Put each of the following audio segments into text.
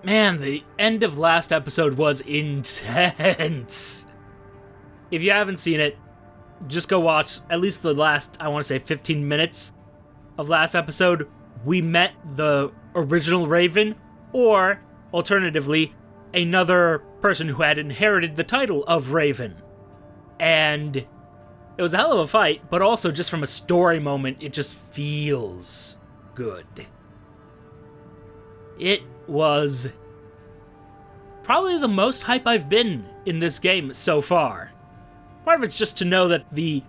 Man, the end of last episode was intense. If you haven't seen it, just go watch at least the last, I want to say 15 minutes of last episode. We met the original Raven, or, alternatively, another person who had inherited the title of Raven. And it was a hell of a fight, but also just from a story moment, it just feels good. It was probably the most hype I've been in this game so far. Part of it's just to know that the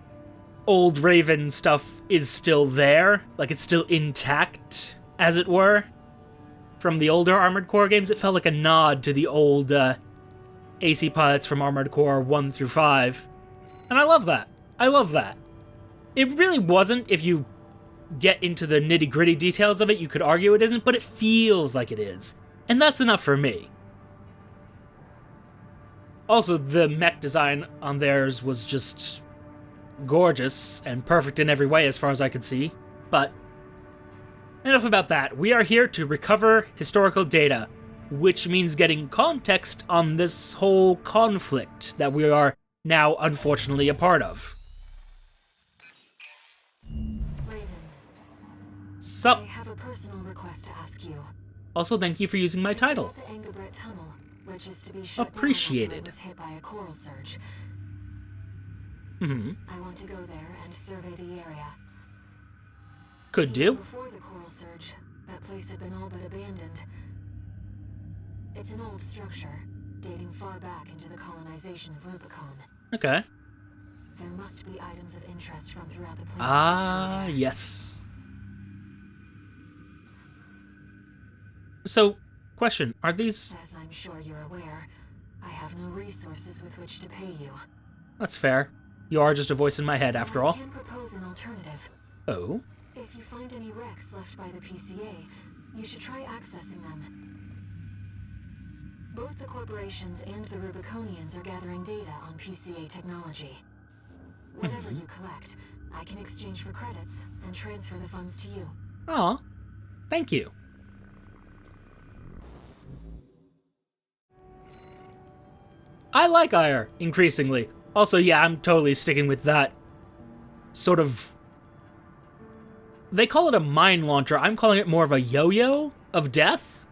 old Raven stuff is still there, like it's still intact, as it were. From the older Armored Core games, it felt like a nod to the old AC pilots from Armored Core 1 through 5. And I love that. I love that. It really wasn't, if you get into the nitty-gritty details of it, you could argue it isn't, but it feels like it is. And that's enough for me. Also, the mech design on theirs was just gorgeous and perfect in every way as far as I could see. But enough about that. We are here to recover historical data, which means getting context on this whole conflict that we are now unfortunately a part of. Raven, Sup? I have a personal request to ask you. Also, thank you for using my title. The Engabret tunnel, which is to be shut Appreciated. down after it was hit by a coral surge. Mm-hmm. I want to go there and survey the area. Could do. Before the coral surge, that place had been all but abandoned. It's an old structure, dating far back into the colonization of Rubicon. Okay. There must be items of interest from throughout the planet's Ah, history. yes. So, question, are these... As I'm sure you're aware, I have no resources with which to pay you. That's fair. You are just a voice in my head, after all. I can propose an alternative. Oh? If you find any wrecks left by the PCA, you should try accessing them. Both the corporations and the Rubiconians are gathering data on PCA technology. Whatever you collect, I can exchange for credits and transfer the funds to you. Aw. Thank you. I like Ire, increasingly. Also, yeah, I'm totally sticking with that sort of... They call it a mine launcher. I'm calling it more of a yo-yo of death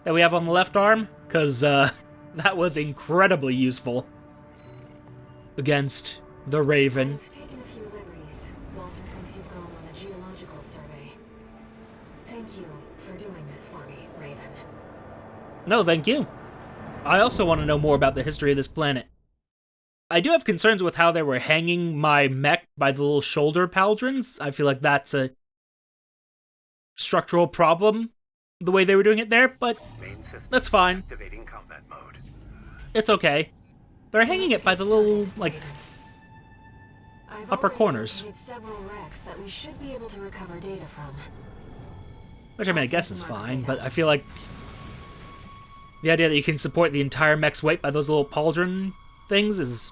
that we have on the left arm, because that was incredibly useful against the Raven. I've taken a few liberties. Walter thinks you've gone on a geological survey. Thank you for doing this for me, Raven. No, thank you. I also want to know more about the history of this planet. I do have concerns with how they were hanging my mech by the little shoulder pauldrons. I feel like that's a structural problem, the way they were doing it there, but that's fine. Activating combat mode. It's okay. They're hanging it by the little, like, I've upper already corners. located several wrecks that we should be able to recover data from. Which, I mean, I guess is fine, but I feel like the idea that you can support the entire mech's weight by those little pauldron things is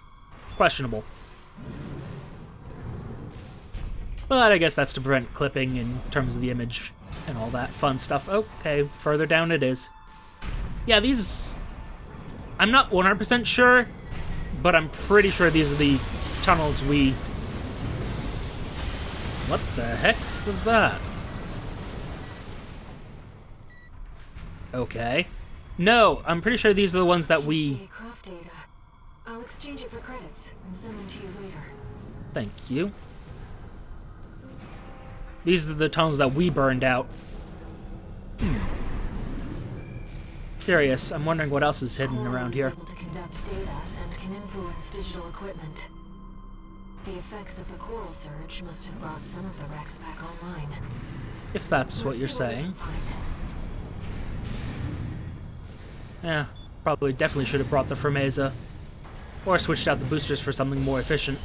questionable. But I guess that's to prevent clipping in terms of the image and all that fun stuff. Okay, further down it is. Yeah, these... I'm not 100% sure, but I'm pretty sure these are the tunnels we... What the heck was that? Okay. No, I'm pretty sure these are the ones that we... PCA craft data. I'll exchange it for credits and send them to you later. Thank you. These are the tunnels that we burned out. Curious. I'm wondering what else is hidden around here. Able to conduct data and can influence digital equipment. The effects of the coral surge must have brought some of the wrecks back online. If that's what Let's you're see what we saying. can find. Yeah, probably definitely should have brought the Fermeza. Or switched out the boosters for something more efficient.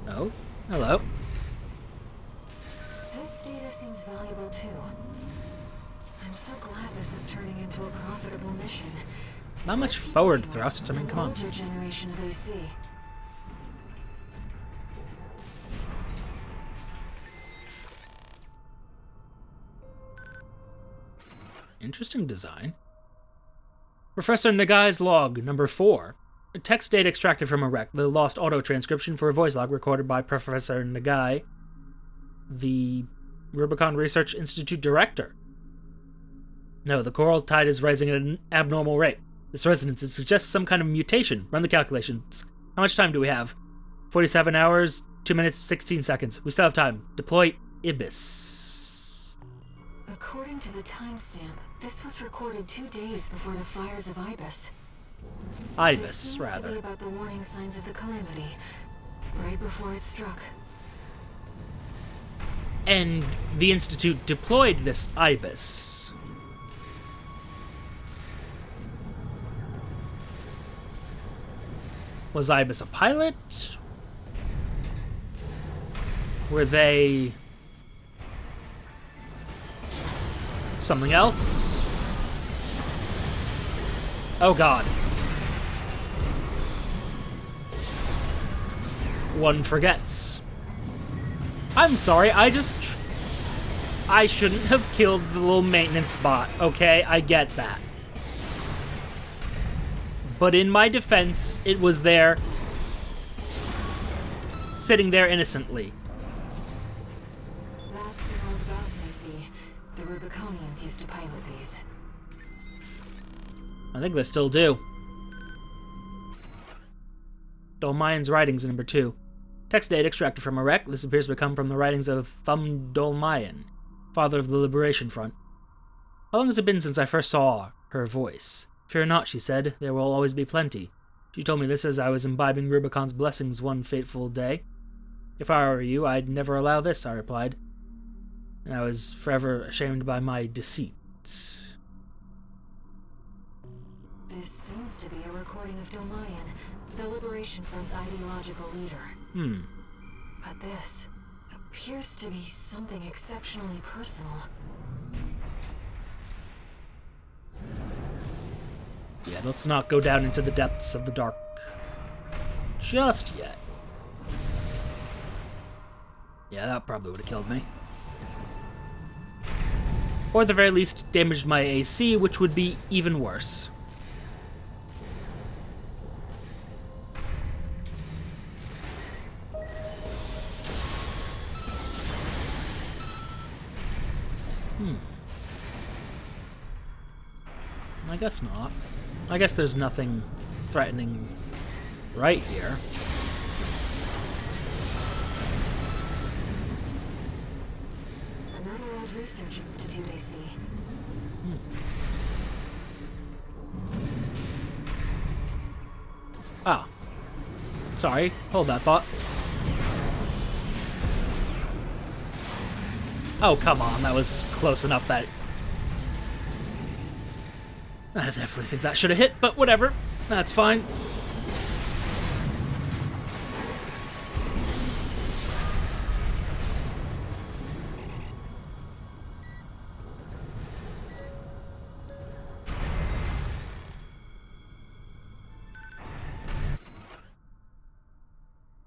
Oh? Hello. This data seems valuable too. I'm so glad this is turning into a profitable mission. Not much forward thrust. I mean, come on. Older generation of AC. Interesting design. Professor Nagai's log, number 4. A text data extracted from a wreck. The lost auto-transcription for a voice log recorded by Professor Nagai, the Rubicon Research Institute director. No, the coral tide is rising at an abnormal rate. This resonance suggests some kind of mutation. Run the calculations. How much time do we have? 47 hours, 2 minutes, 16 seconds. We still have time. Deploy Ibis. According to the timestamp, this was recorded 2 days before the fires of Ibis. Ibis, rather. This seems to be about the warning signs of the calamity, right before it struck. And the Institute deployed this Ibis. Was Ibis a pilot? Were they something else? Oh god. One forgets. I'm sorry, I shouldn't have killed the little maintenance bot, okay? I get that. But in my defense, it was there, sitting there innocently. That's an old boss, I see. The Rubiconians used to pilot these. I think they still do. Dolmayan's writings, number 2. Text data extracted from a wreck. This appears to come from the writings of Thumb Dolmayan, father of the Liberation Front. How long has it been since I first saw her voice? Fear not, she said. There will always be plenty. She told me this as I was imbibing Rubicon's blessings one fateful day. If I were you, I'd never allow this, I replied. And I was forever ashamed by my deceit. This seems to be a recording of Dolmayan, the Liberation Front's ideological leader. But this appears to be something exceptionally personal. Yeah, let's not go down into the depths of the dark just yet. Yeah, that probably would have killed me. Or at the very least, damaged my AC, which would be even worse. I guess not. I guess there's nothing threatening right here. Another old research institute, I see. Ah. Sorry, hold that thought. Oh, come on, that was close enough that... I definitely think that should have hit, but whatever. That's fine.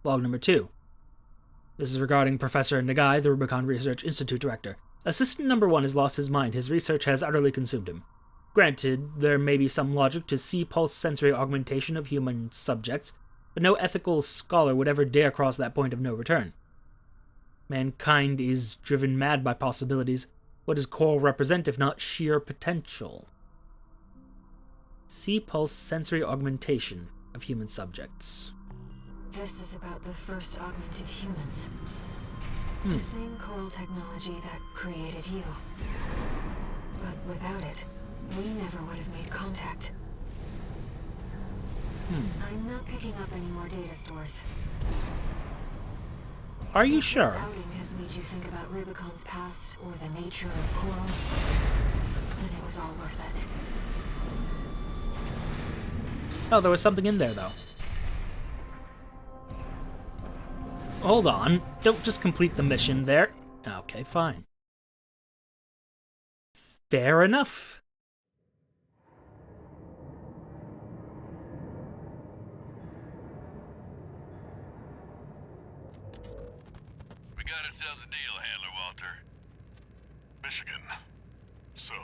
Log number 2. This is regarding Professor Nagai, the Rubicon Research Institute director. Assistant number 1 has lost his mind. His research has utterly consumed him. Granted, there may be some logic to C-pulse sensory augmentation of human subjects, but no ethical scholar would ever dare cross that point of no return. Mankind is driven mad by possibilities. What does coral represent if not sheer potential? C-pulse sensory augmentation of human subjects. This is about the first augmented humans. The same coral technology that created you. But without it, we never would have made contact. I'm not picking up any more data stores. Are you If sure? This outing has made you think about Rubicon's past or the nature of coral, then it was all worth it. Oh, there was something in there, though. hold on. Don't just complete the mission there. Okay, fine. Fair enough. We got ourselves a deal, Handler Walter. Michigan. So,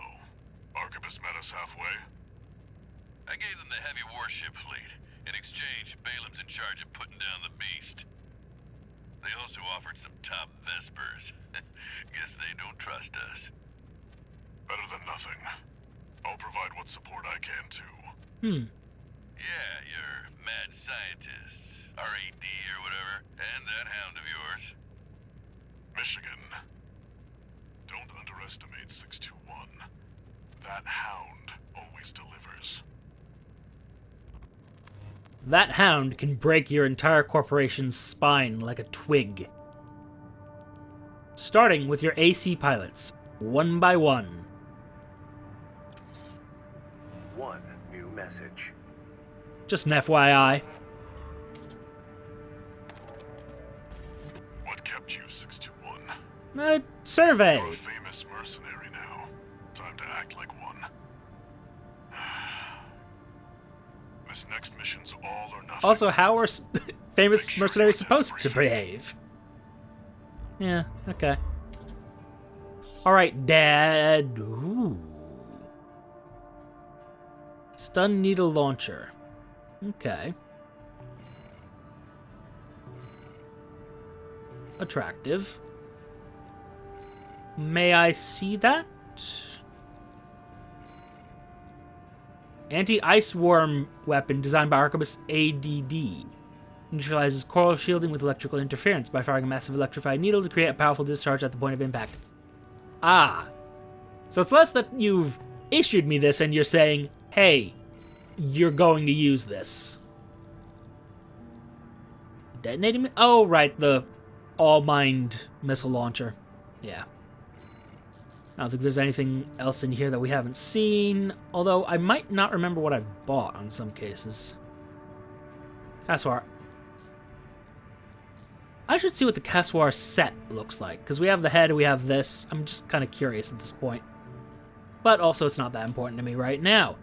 Arquebus met us halfway? I gave them the heavy warship fleet. In exchange, Balaam's in charge of putting down the beast. They also offered some top Vespers. Guess they don't trust us. Better than nothing. I'll provide what support I can, too. Yeah, your mad scientists, RAD or whatever, and that hound of yours. Michigan. Don't underestimate 621. That hound always delivers. That hound can break your entire corporation's spine like a twig. Starting with your AC pilots, one by one. One new message. Just an FYI. What kept you, 621? A survey. You're a famous mercenary now. Time to act like one. This next mission's all or nothing. Also, how are famous mercenaries supposed to behave? Yeah, okay. Alright, Dad. Ooh. Stun needle launcher. Okay. Attractive. May I see that? Anti-ice worm weapon designed by Arquebus ADD. Neutralizes coral shielding with electrical interference by firing a massive electrified needle to create a powerful discharge at the point of impact. Ah. So it's less that you've issued me this and you're saying, hey, you're going to use this. Detonating? Oh, right, the all-mind missile launcher. Yeah. I don't think there's anything else in here that we haven't seen, although I might not remember what I've bought on some cases. Cassoir. I should see what the Cassoir set looks like, because we have the head, we have this. I'm just kind of curious at this point. But also, it's not that important to me right now.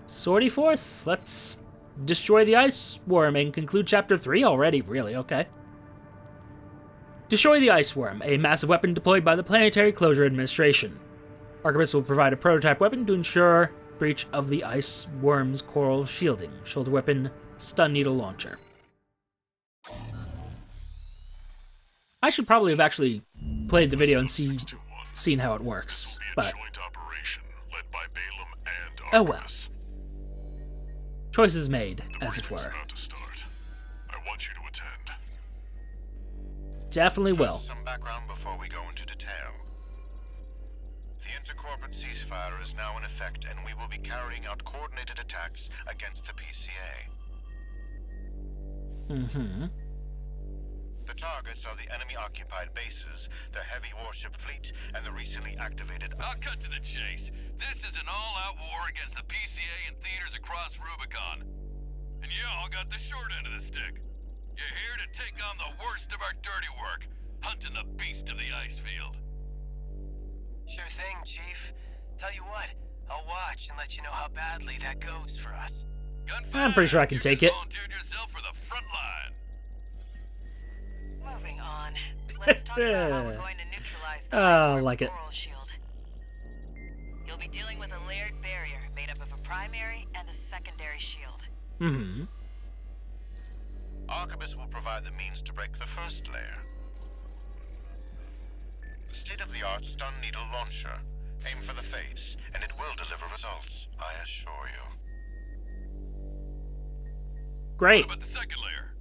Sortie forth. Let's destroy the ice worm and conclude Chapter 3 already. Really, okay. Destroy the ice worm, a massive weapon deployed by the Planetary Closure Administration. Arquebus will provide a prototype weapon to ensure breach of the ice worm's coral shielding. Shoulder weapon, stun needle launcher. I should probably have actually played the video and seen how it works, but joint operation led by Balaam and oh well. Arquebus. Choices made, as it Briefing's were. about to start. I want you to attend. Definitely will. First, some background before we go into detail. The intercorporate ceasefire is now in effect, and we will be carrying out coordinated attacks against the PCA. The targets are the enemy-occupied bases, the heavy warship fleet, and the recently activated... I'll cut to the chase. This is an all-out war against the PCA and theaters across Rubicon. And y'all got the short end of the stick. You're here to take on the worst of our dirty work, hunting the beast of the ice field. Sure thing, Chief. Tell you what, I'll watch and let you know how badly that goes for us. Gunfire, I'm pretty sure I can you take just it. Volunteered yourself for the front line. Moving on. Let's talk about how we're going to neutralize the ice worm's like it. coral shield. You'll be dealing with a layered barrier made up of a primary and a secondary shield. Arquebus will provide the means to break the first layer. The state-of-the-art stun needle launcher. Aim for the face, and it will deliver results, I assure you. Great. What about the second layer?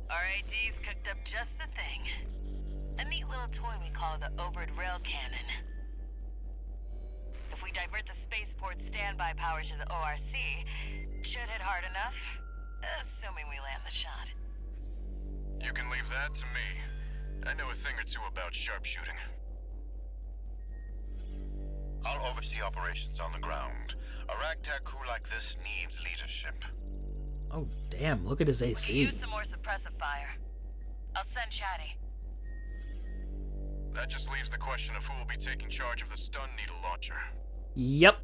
RAD's cooked up just the thing. A neat little toy we call the overed rail cannon. If we divert the spaceport standby power to the ORC, should hit hard enough, assuming we land the shot. You can leave that to me. I know a thing or two about sharpshooting. I'll oversee operations on the ground. A ragtag crew like this needs leadership. Oh, damn, look at his We AC. could use some more suppressive fire. I'll send Chatty. That just leaves the question of who will be taking charge of the stun needle launcher. Yep.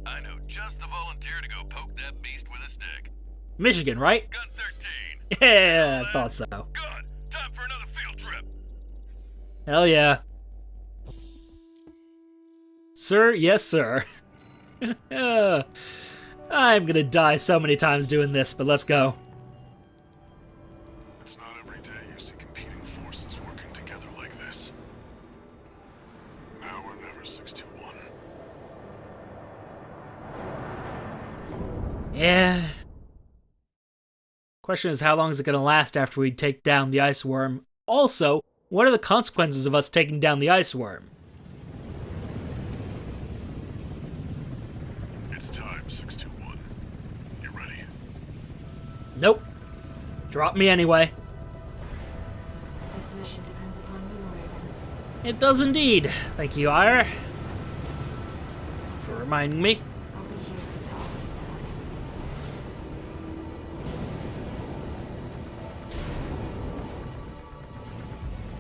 I know just the volunteer to go poke that beast with a stick. Michigan, right? Gun 13. Yeah, I thought so. Good. Time for another field trip. Hell yeah. Sir, yes, sir. I'm gonna die so many times doing this, but let's go. It's not every day you see competing forces working together like this. Now or never, 621. Yeah. Question is, how long is it gonna last after we take down the ice worm? Also, what are the consequences of us taking down the ice worm? It's time, 621. You ready? Nope. Drop me anyway. This mission depends upon you, Raven. It does indeed. Thank you, Ire, for reminding me. I'll be here to offer support.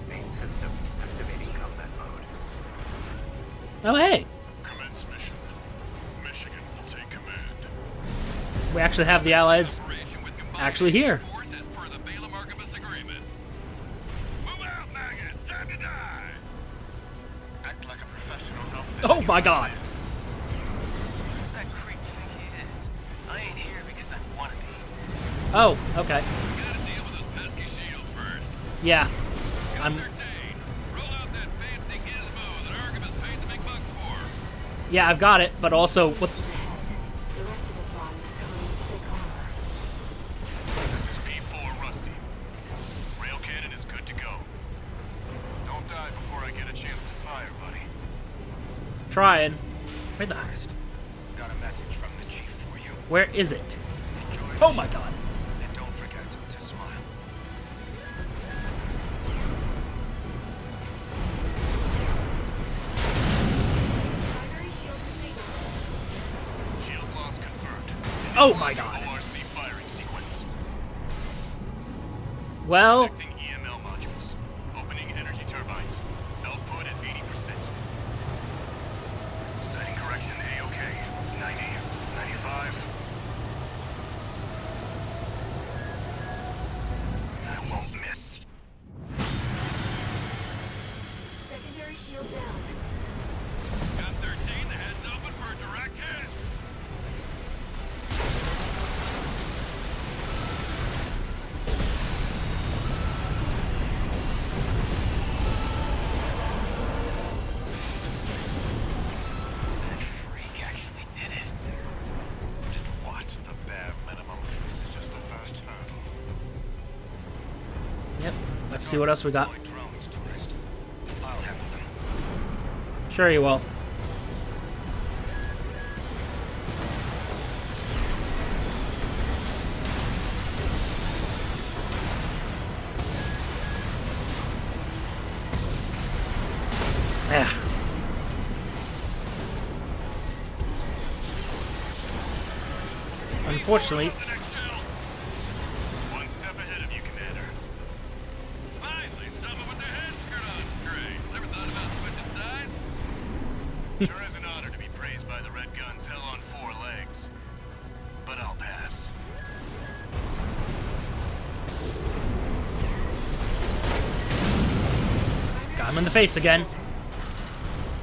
Main system activating combat mode. Oh, hey. Commence mission. Michigan will take command. We actually have the allies Operation with combined actually here. force as per the Balaam Archibus agreement. Move out, maggots! Time to die! Act like a professional outfit. Oh my god. Who's that creep think he is? I ain't here because I want to be. Oh, okay. We gotta deal with those pesky shields first. Yeah. Gun I'm 13. Roll out that fancy gizmo that Archibus paid the big bucks for. yeah, I've got it, but also what The rest of his body's covered in thick armor. This is V4 Rusty. Rail cannon is good to go. Don't die before I get a chance to fire, buddy. trying. Where the First, got a message from the chief for you. where is it? Enjoy the Oh my show, god. and don't forget to smile. Primary shield disabled. Shield loss confirmed. Oh my god. ORC firing sequence. Well, Connecting EML modules. Opening energy turbines. Output at 80%. Setting correction A-OK. 90, 95. I won't miss. Secondary shield down. Gun 13, the head's open for a direct hit. That freak actually did it. Did what? The bare minimum. This is just the first hurdle. yep. Let's see what else we got. Deploy drones, tourist. I'll handle them. Sure you will. Yeah. Unfortunately, The next shell. One step ahead of you, Commander. Finally, someone with their head screwed on straight. Never thought about switching sides? Sure is an honor to be praised by the Red Guns hell on 4 legs. But I'll pass. got him in the face again.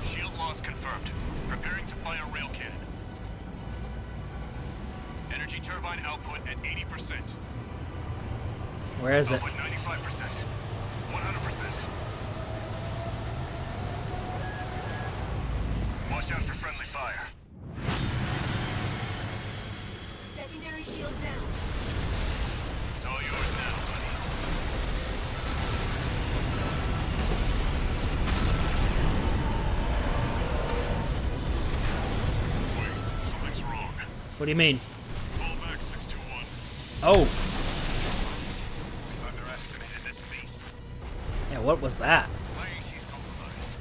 Shield loss confirmed. Preparing to fire rail cannon. Energy turbine output at 80%. Where is it? Output 95%. 100%. Watch out for friendly fire. Secondary shield down. It's all yours now, buddy. Wait, something's wrong. What do you mean? Fall back, 621. Oh, We've underestimated this beast. yeah, what was that? My AC's compromised.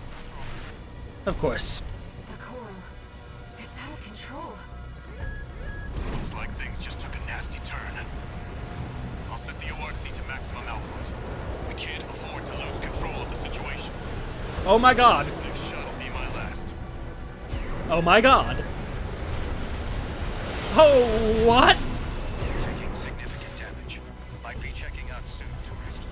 Of course. The coral. It's out of control. Looks like things Oh my god. This next shot will be my last. Oh my god. Oh, what? Taking significant damage. Might be checking out soon, tourist.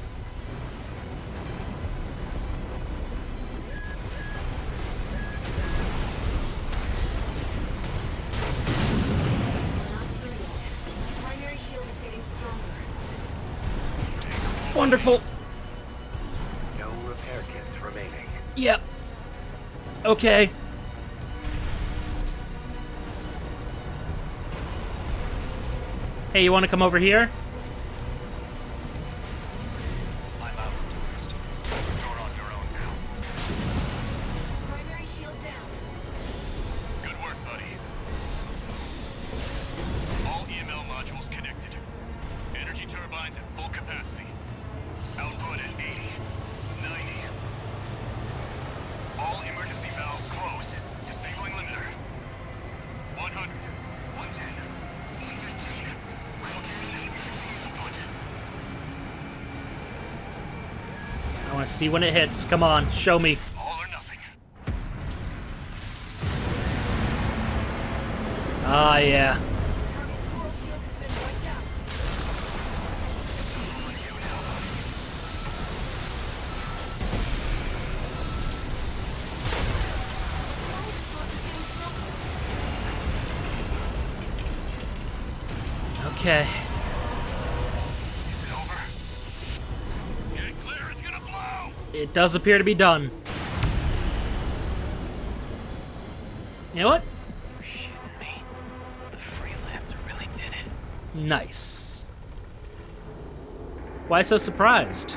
Not through yet. His primary shield is getting stronger. Stay cool. Wonderful. No repair kits remaining. Yep. Okay. Hey, you want to come over here? I'm out, tourist. You're on your own now. Primary shield down. Good work, buddy. All EML modules connected. Energy turbines at full capacity. Output at 80, 90. All emergency valves closed. Disabling limiter. 100, 110, 115. Output. I want to see when it hits. Come on, show me. All or nothing. Ah, yeah. Target's coral shield has been wiped out. Okay. Is it over? Get clear, it's gonna blow! It does appear to be done. You know what? You shitting me? The freelancer really did it. Nice. Why so surprised?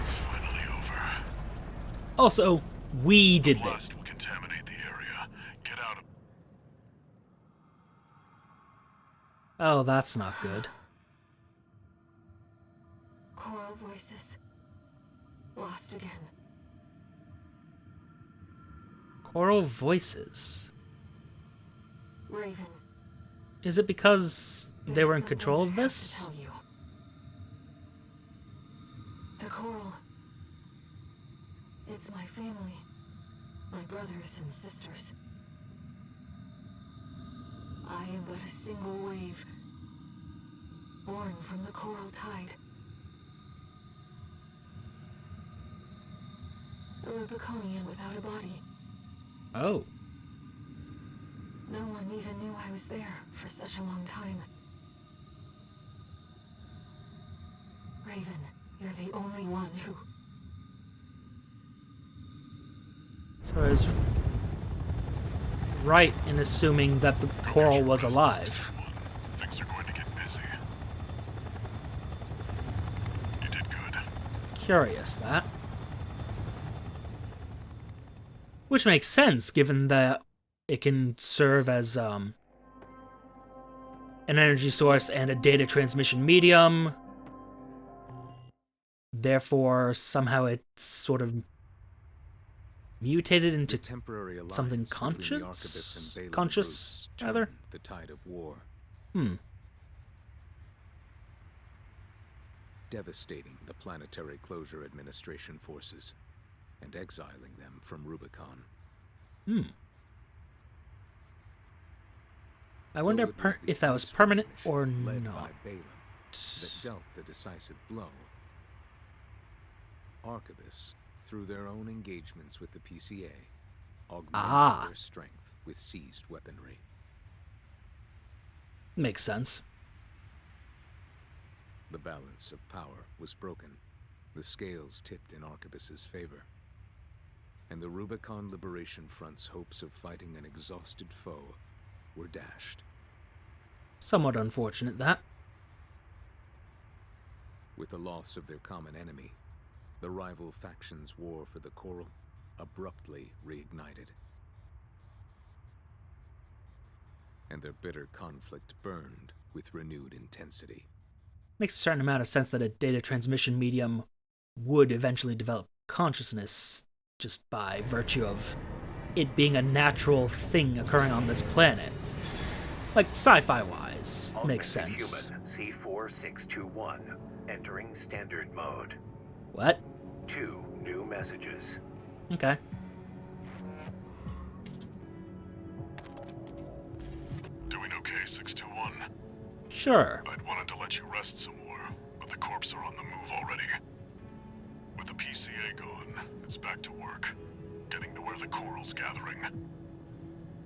It's finally over. Also, we did this. Blast will contaminate the area. Get out of... Oh, that's not good. Coral voices. Lost again. Choral voices. Raven. Is it because they were in there's control of something I have this? to tell you. The coral. It's my family. My brothers and sisters. I am but a single wave. Born from the coral tide. A Rubiconian without a body. Oh. No one even knew I was there for such a long time. Raven, you're the only one who... So I was right in assuming that the coral was alive. Things are going to get busy. You did good. Curious, that. Which makes sense, given that it can serve as an energy source and a data transmission medium. Therefore, somehow it's sort of mutated into temporary alliance something between the Arquebus and Balaam conscious, groups rather. turned the tide of war, devastating the Planetary Closure Administration forces and exiling them from Rubicon. I wonder Though it was the if that was peaceful permanent mission or led not. by Balaam that dealt the decisive blow. Arquebus, through their own engagements with the PCA, augmented their strength with seized weaponry. Makes sense. The balance of power was broken, the scales tipped in Arquebus's favor, and the Rubicon Liberation Front's hopes of fighting an exhausted foe were dashed. Somewhat unfortunate, that. With the loss of their common enemy, the rival factions' war for the Coral abruptly reignited. And their bitter conflict burned with renewed intensity. Makes a certain amount of sense that a data transmission medium would eventually develop consciousness just by virtue of it being a natural thing occurring on this planet. Like, sci-fi wise, makes sense. Human, C4 621, entering standard mode. What? 2 new messages. Okay. Doing okay, 621? Sure. I'd wanted to let you rest some more, but the corps are on the move already. With the PCA gone, it's back to work, getting to where the coral's gathering.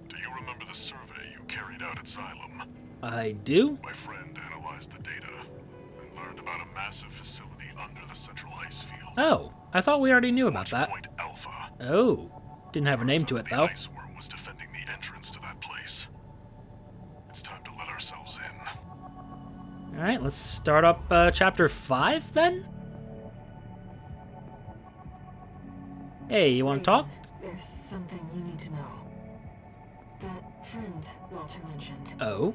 Do you remember the survey you carried out at Xylem? I do? My friend analyzed the data and learned about a massive facility under the central ice field. Oh, I thought we already knew about Watch that. Point Alpha. Oh, didn't have a name to it, though. The ice worm was defending the entrance to that place. It's time to let ourselves in. Alright, let's start up chapter 5, then? Hey, you want to talk? There's something you need to know. That friend Walter mentioned. Oh?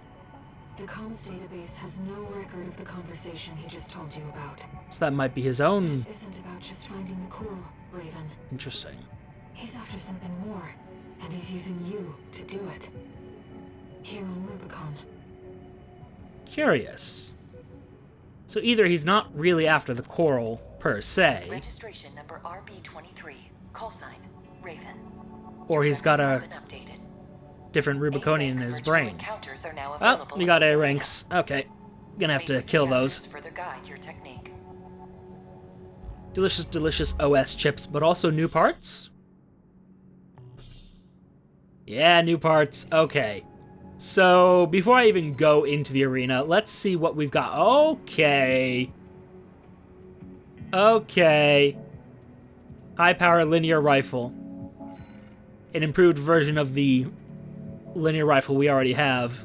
The comms database has no record of the conversation he just told you about. So that might be his own... This isn't about just finding the coral, Raven. Interesting. He's after something more, and he's using you to do it. Here on Rubicon. Curious. So either he's not really after the coral, per se, Registration number RB23. Call sign, Raven. or he's got a Been updated. different Rubiconian in his brain. Encounters are now Oh, available we got A ranks. Okay. Gonna have to Previous kill encounters those. Further guide your technique. Delicious, delicious OS chips, but also new parts? Yeah, new parts. Okay. So, before I even go into the arena, let's see what we've got. Okay. Okay. High-power linear rifle. An improved version of the linear rifle we already have.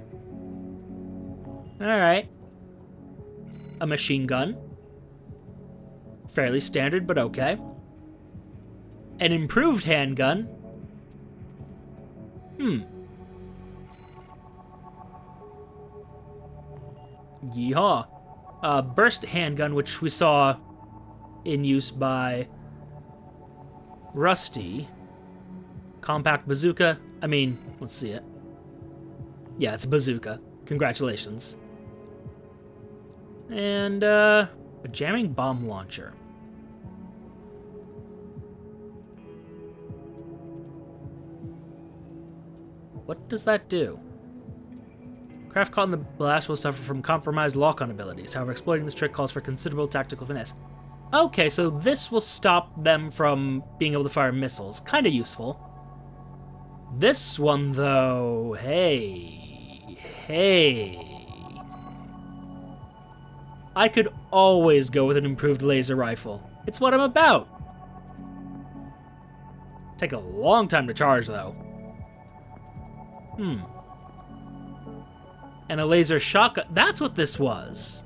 Alright. A machine gun. Fairly standard, but okay. An improved handgun. Yeehaw. Burst handgun, which we saw in use by Rusty. Compact bazooka. I mean, let's see it. Yeah, it's a bazooka. Congratulations. And, a jamming bomb launcher. What does that do? Craft caught in the blast will suffer from compromised lock-on abilities. However, exploiting this trick calls for considerable tactical finesse. Okay, so this will stop them from being able to fire missiles. Kind of useful. This one, though... Hey... I could always go with an improved laser rifle. It's what I'm about. Take a long time to charge, though. And a laser shotgun. That's what this was.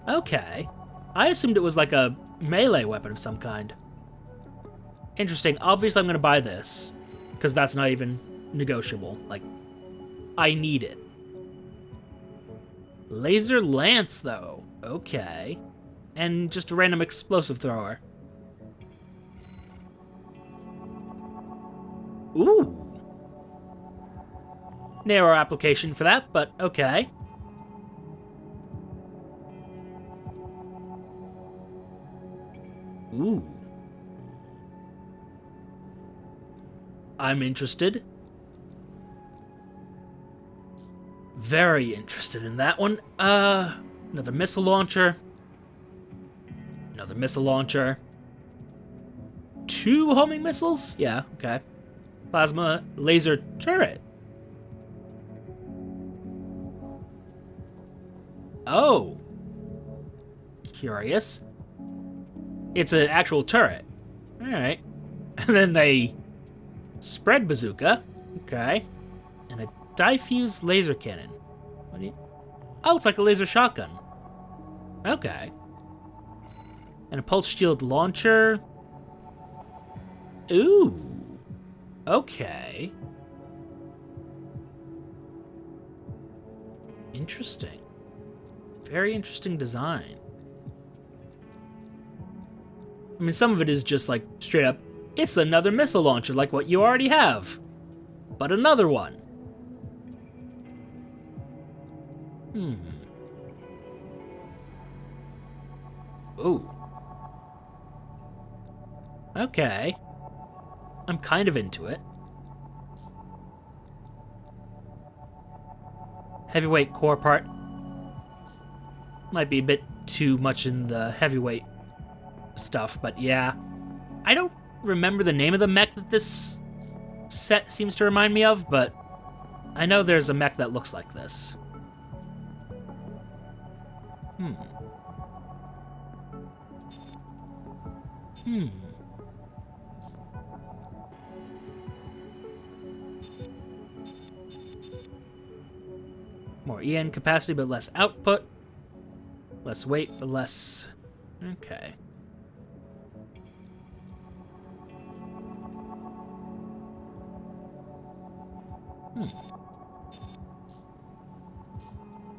Okay. I assumed it was like a melee weapon of some kind. Interesting. Obviously, I'm going to buy this. Because that's not even negotiable. Like, I need it. Laser lance, though. Okay. And just a random explosive thrower. Ooh. Narrow application for that, but okay. Ooh. I'm interested. Very interested in that one. Another missile launcher. Another missile launcher. 2 homing missiles? Yeah, okay. Plasma laser turret. Oh. Curious. It's an actual turret. Alright. And then they spread bazooka. Okay. And a diffuse laser cannon. What do you... Oh, it's like a laser shotgun. Okay. And a pulse shield launcher. Ooh. Okay. Interesting. Very interesting design. I mean, some of it is just like straight up, it's another missile launcher like what you already have. But another one. Ooh. Okay. I'm kind of into it. Heavyweight core part. Might be a bit too much in the heavyweight stuff, but yeah. I don't remember the name of the mech that this set seems to remind me of, but I know there's a mech that looks like this. More EN capacity, but less output. Less weight, but less... Okay.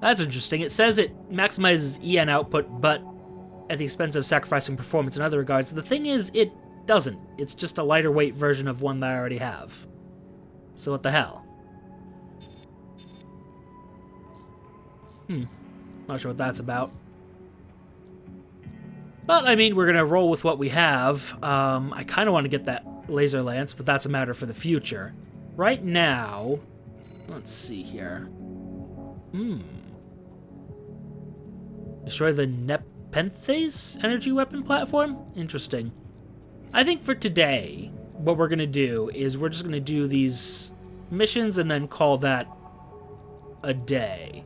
That's interesting. It says it maximizes EN output, but at the expense of sacrificing performance in other regards. The thing is, it doesn't. It's just a lighter weight version of one that I already have. So what the hell? Not sure what that's about. But, I mean, we're going to roll with what we have. I kind of want to get that laser lance, but that's a matter for the future. Right now... Let's see here. Destroy the Nepenthes energy weapon platform? Interesting. I think for today, what we're going to do is we're just going to do these missions and then call that a day.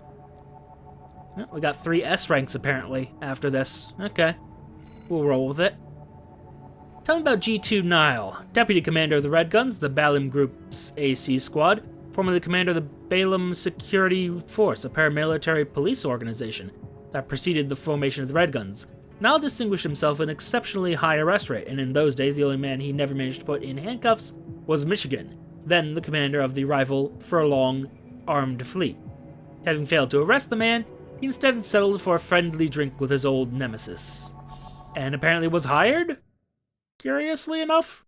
Oh, we got 3 S ranks, apparently, after this. Okay. We'll roll with it. Tell me about G2 Nile, Deputy Commander of the Red Guns, the Balim Group's AC Squad, formerly Commander of the Balim Security Force, a paramilitary police organization that preceded the formation of the Red Guns. Nile distinguished himself with an exceptionally high arrest rate, and in those days the only man he never managed to put in handcuffs was Michigan, then the commander of the rival Furlong armed fleet. Having failed to arrest the man, he instead settled for a friendly drink with his old nemesis. And apparently was hired? Curiously enough.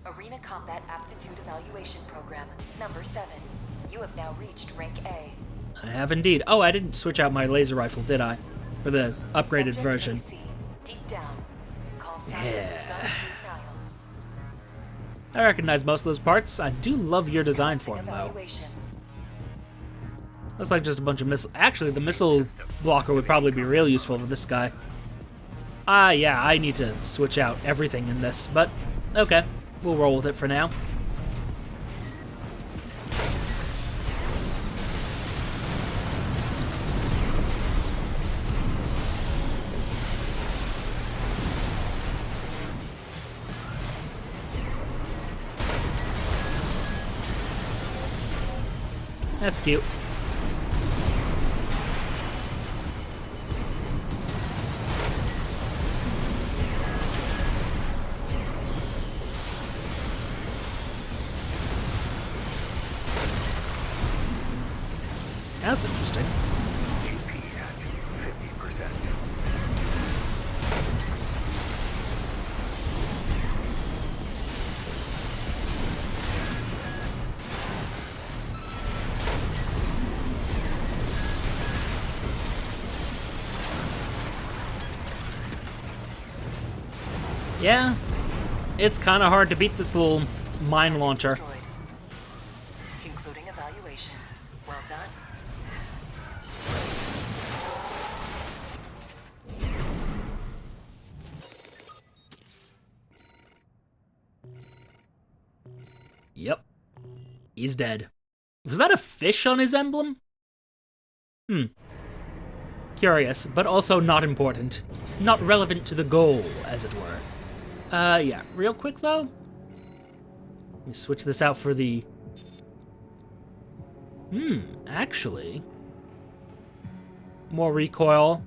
Arena Combat Aptitude Evaluation Program, number 7. You have now reached rank A. I have indeed. Oh, I didn't switch out my laser rifle, did I? For the upgraded Subject version. AC. Deep down. Call sign Yeah. Nile. I recognize most of those parts. I do love your design for them, though. Evaluation. Looks like just a bunch of missiles. Actually, the missile blocker would probably be real useful for this guy. Yeah, I need to switch out everything in this, but okay. We'll roll with it for now. That's cute. That's interesting. GP at 50%. Yeah, it's kind of hard to beat this little mine launcher. Destroyed. Concluding evaluation. Well done. Yep. He's dead. Was that a fish on his emblem? Curious, but also not important. Not relevant to the goal, as it were. Yeah, real quick though. Let me switch this out for the... actually. More recoil.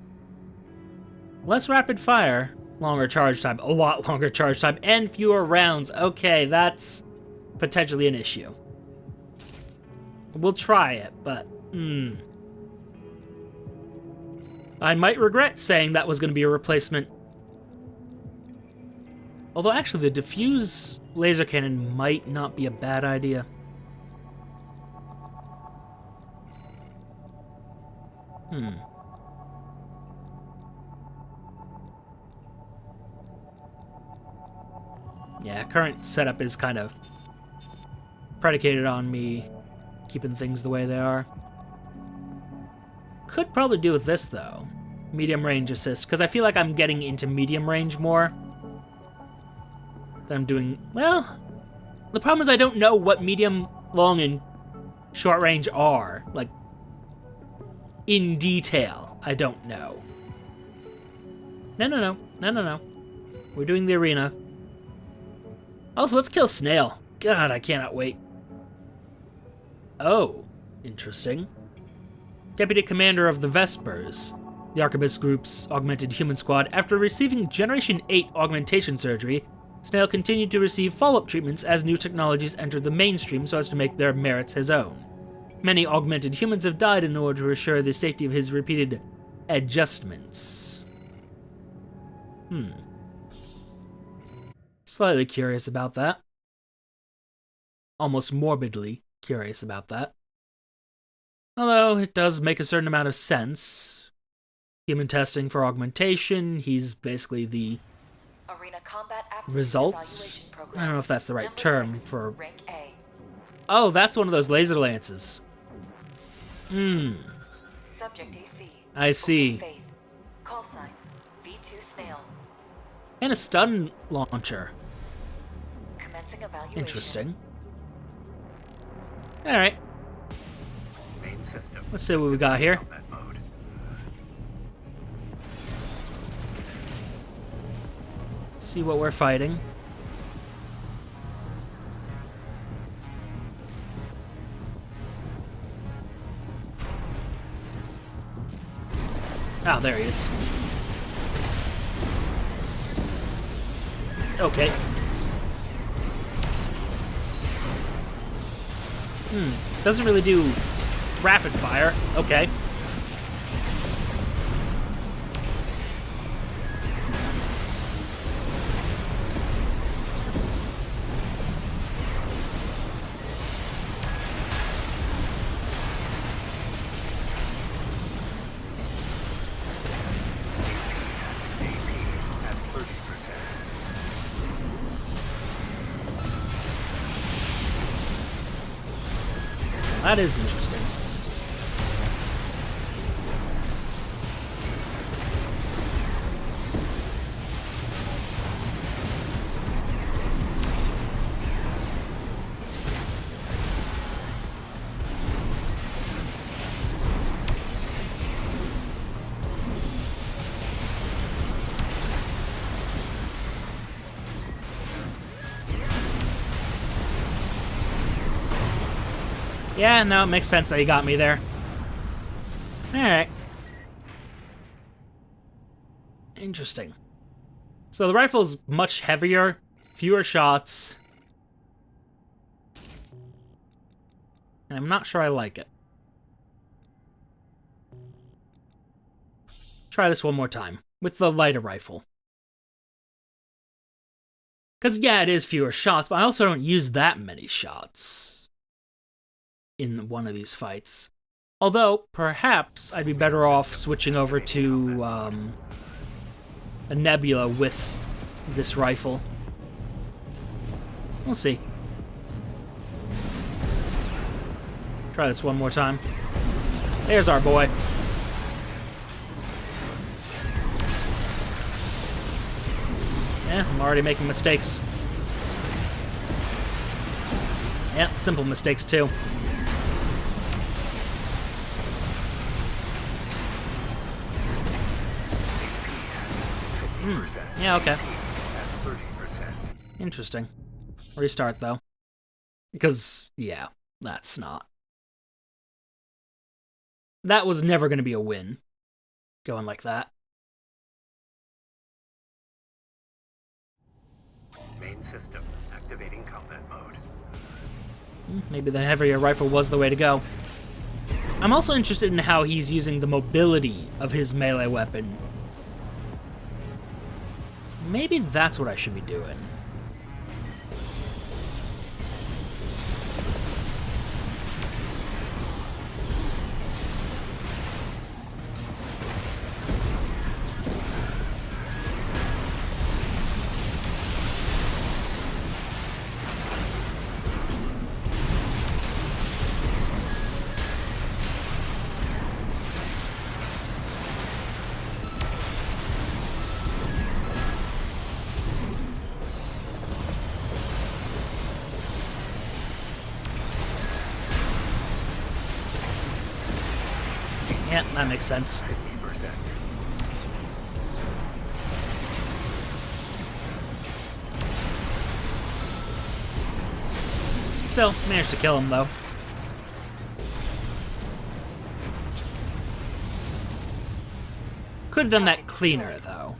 Less rapid fire. Longer charge time. A lot longer charge time. And fewer rounds. Okay, that's potentially an issue. We'll try it, but... I might regret saying that was going to be a replacement. Although, actually, the diffuse laser cannon might not be a bad idea. Yeah, current setup is kind of predicated on me keeping things the way they are. Could probably do with this, though. Medium range assist, because I feel like I'm getting into medium range more than I'm doing... Well, the problem is I don't know what medium, long, and short range are. Like, in detail, I don't know. No. We're doing the arena. Also, let's kill Snail. God, I cannot wait. Oh, interesting. Deputy Commander of the Vespers, the Arquebus Group's augmented human squad. After receiving Generation 8 augmentation surgery, Snail continued to receive follow-up treatments as new technologies entered the mainstream so as to make their merits his own. Many augmented humans have died in order to assure the safety of his repeated adjustments. Slightly curious about that. Almost morbidly curious about that. Although it does make a certain amount of sense. Human testing for augmentation, he's basically the Arena combat results. I don't know if that's the right term for... Rank A. Oh, that's one of those laser lances. Subject AC. I see. Faith. Call sign. V2 Snail. And a stun launcher. Commencing evaluation. Interesting. Alright, Main system. let's see what we got here. Combat mode. See what we're fighting. Oh, there he is. Okay. Doesn't really do rapid fire. Okay. At 30%. That is interesting. Yeah, no, it makes sense that he got me there. Alright. Interesting. So the rifle's much heavier, fewer shots. And I'm not sure I like it. Try this one more time, with the lighter rifle. Because, yeah, it is fewer shots, but I also don't use that many shots in one of these fights. Although, perhaps I'd be better off switching over to a Nebula with this rifle. We'll see. Try this one more time. There's our boy. Yeah, I'm already making mistakes. Yeah, simple mistakes too. Yeah, okay. At 30%. Interesting. Restart, though. Because, yeah, that's not. That was never going to be a win. Going like that. Main system. Activating combat mode. Maybe the heavier rifle was the way to go. I'm also interested in how he's using the mobility of his melee weapon. Maybe that's what I should be doing. Yeah, that makes sense. 50%. Still, managed to kill him, though. Could have done that cleaner, though.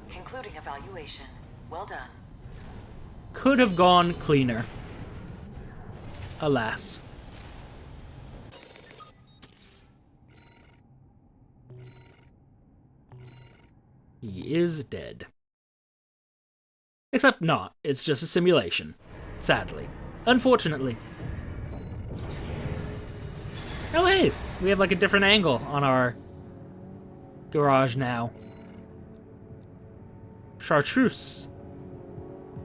Concluding evaluation. Well done. Could have gone cleaner. Alas. He is dead. Except not. It's just a simulation. Sadly. Unfortunately. Oh hey! We have like a different angle on our garage now. Chartreuse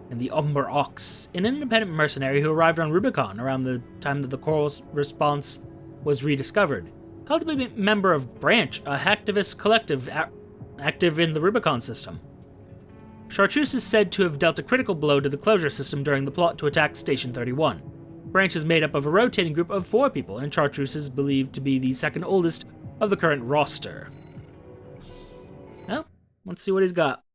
and the Umber Ox, an independent mercenary who arrived on Rubicon around the time that the Coral's response was rediscovered. Held to be a member of Branch, a hacktivist collective active in the Rubicon system. Chartreuse is said to have dealt a critical blow to the closure system during the plot to attack Station 31. Branch is made up of a rotating group of 4 people, and Chartreuse is believed to be the second oldest of the current roster. Well, let's see what he's got.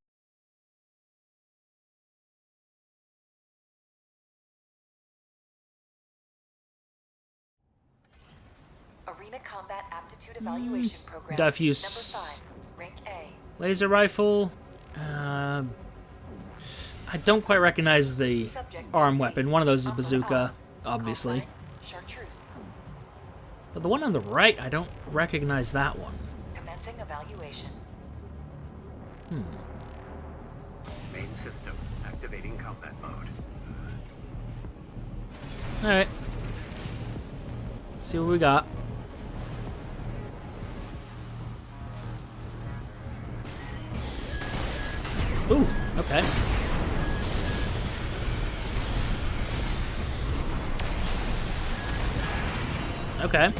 Arena Combat Aptitude Evaluation Program. Diffuse. Number 5, Rank A. Laser rifle. I don't quite recognize the arm weapon. One of those is bazooka, obviously. Chartreuse. But the one on the right, I don't recognize that one. Commencing evaluation. Main system activating combat mode. Alright. See what we got. Ooh, okay. Okay.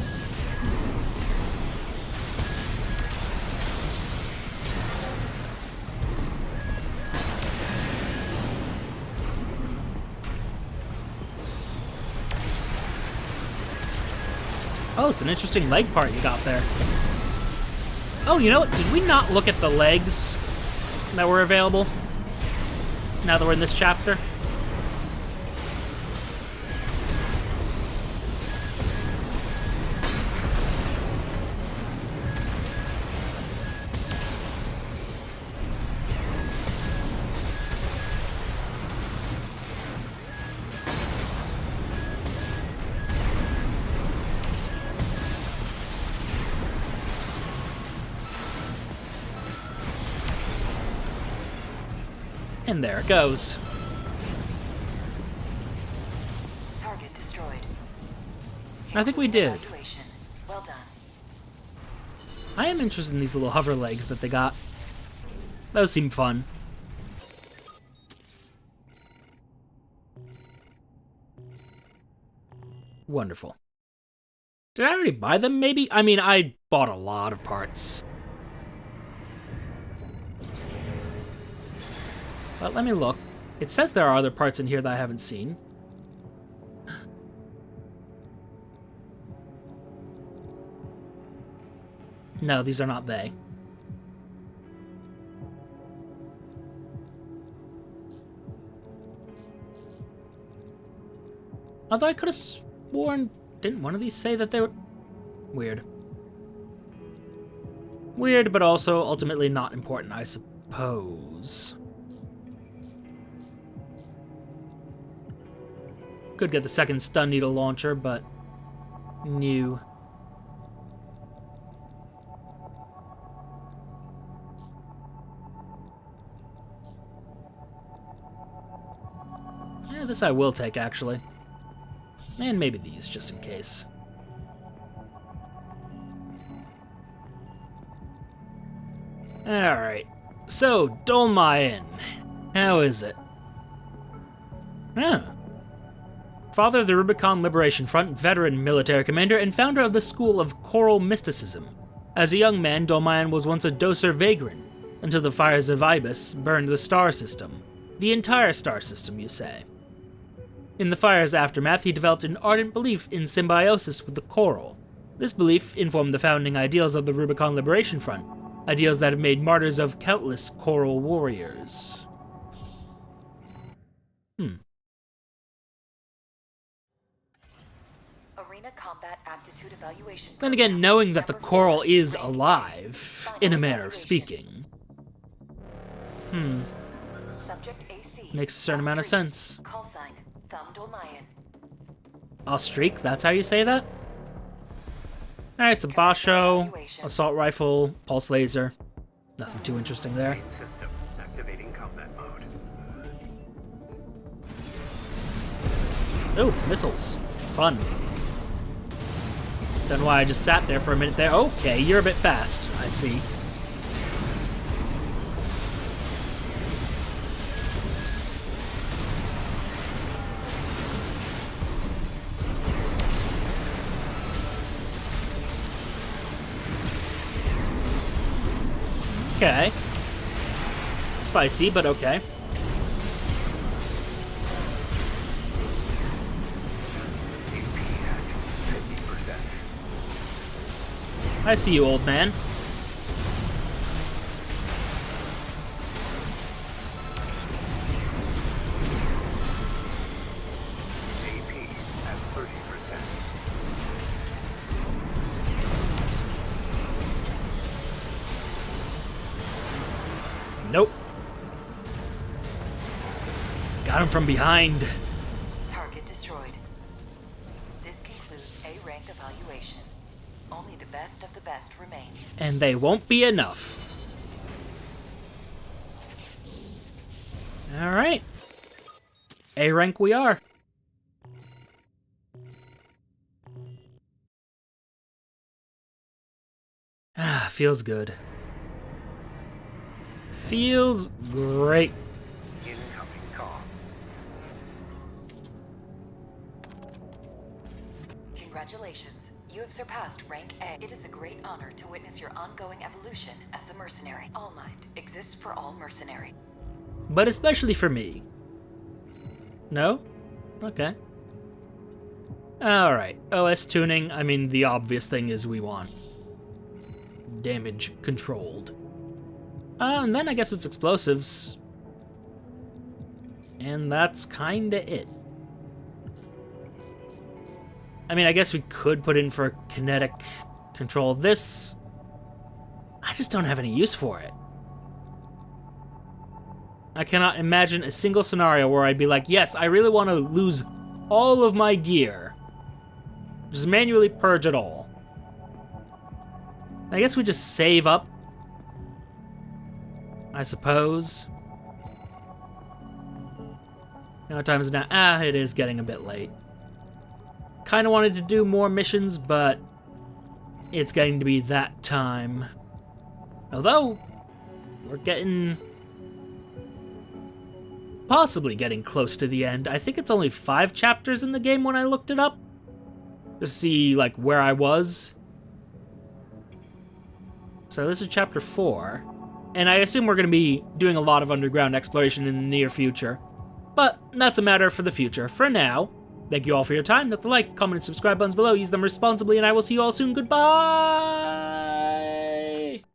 Oh, it's an interesting leg part you got there. Oh, you know what? Did we not look at the legs that were available now that we're in this chapter? And there it goes. Target destroyed. I think we did. Evaluation. Well done. I am interested in these little hover legs that they got. Those seem fun. Wonderful. Did I already buy them, maybe? I mean, I bought a lot of parts. But let me look. It says there are other parts in here that I haven't seen. No, these are not they. Although I could have sworn... Didn't one of these say that they were... Weird. Weird, but also ultimately not important, I suppose. Could get the second stun needle launcher, but... new. Yeah, this I will take, actually. And maybe these, just in case. Alright. So, Dolmayan. How is it? Huh. Father of the Rubicon Liberation Front, veteran military commander, and founder of the School of Choral Mysticism. As a young man, Dolmayan was once a doser vagrant, until the fires of Ibis burned the star system. The entire star system, you say. In the fire's aftermath, he developed an ardent belief in symbiosis with the coral. This belief informed the founding ideals of the Rubicon Liberation Front, ideals that have made martyrs of countless choral warriors. Arena combat aptitude evaluation. Then again, knowing that the coral is alive, in a manner of speaking, Subject AC. makes a certain amount of sense. Call sign. Thamdolmayan. Streak, that's how you say that? Alright, it's a basho, assault rifle, pulse laser. Nothing too interesting there. Main system activating combat mode. Ooh, missiles. Fun. Don't know why I just sat there for a minute there. Okay, you're a bit fast, I see. Okay. Spicy, but okay. I see you, old man. AP at 30%. Nope. Got him from behind. Target destroyed. This concludes A rank evaluation. Only the best of the best remain. And they won't be enough. Alright. A rank we are. Ah, feels good. Feels great. Incoming call. Congratulations. You have surpassed rank A. It is a great honor to witness your ongoing evolution as a mercenary. All Mind exists for all mercenary. But especially for me. No? Okay. Alright. OS tuning. I mean, the obvious thing is we want damage controlled. And then I guess it's explosives. And that's kinda it. I mean, I guess we could put in for kinetic control. This, I just don't have any use for it. I cannot imagine a single scenario where I'd be like, yes, I really want to lose all of my gear. Just manually purge it all. I guess we just save up, I suppose. Now what time is it now? Ah, it is getting a bit late. Kind of wanted to do more missions, but it's getting to be that time. Although, we're getting... possibly getting close to the end. I think it's only 5 chapters in the game when I looked it up. To see, like, where I was. So this is chapter 4. And I assume we're going to be doing a lot of underground exploration in the near future. But that's a matter for the future. For now, thank you all for your time. Hit the like, comment, and subscribe buttons below. Use them responsibly, and I will see you all soon. Goodbye!